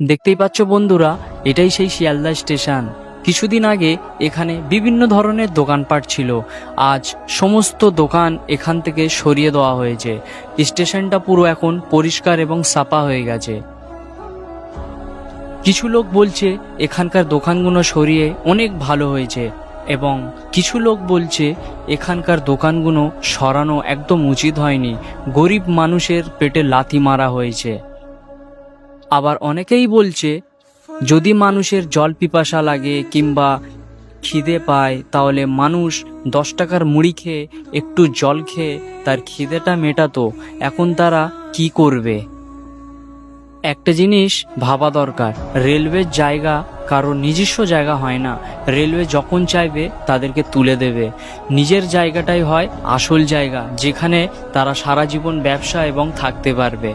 দেখতেই পাচ্ছ বন্ধুরা, এটাই সেই শিয়ালদা স্টেশন। কিছুদিন আগে এখানে বিভিন্ন ধরনের দোকানপাট ছিল, আজ সমস্ত দোকান এখান থেকে সরিয়ে দেওয়া হয়েছে। স্টেশনটা পুরো এখন পরিষ্কার এবং সাফা হয়ে গেছে। কিছু লোক বলছে এখানকার দোকানগুলো সরিয়ে অনেক ভালো হয়েছে, এবং কিছু লোক বলছে এখানকার দোকানগুলো সরানো একদম উচিত হয়নি, গরিব মানুষের পেটে লাথি মারা হয়েছে। আবার অনেকেই বলছে যদি মানুষের জল পিপাসা লাগে কিংবা খিদে পায়, তাহলে মানুষ 10 টাকার মুড়ি খেয়ে একটু জল খেয়ে তার খিদেটা মেটাতো। এখন তারা কি করবে? একটা জিনিস ভাবা দরকার, রেলওয়ের জায়গা কারো নিজস্ব জায়গা হয় না। রেলওয়ে যখন চাইবে তাদেরকে তুলে দেবে। নিজের জায়গাটাই হয় আসল জায়গা, যেখানে তারা সারা জীবন ব্যবসা এবং থাকতে পারবে।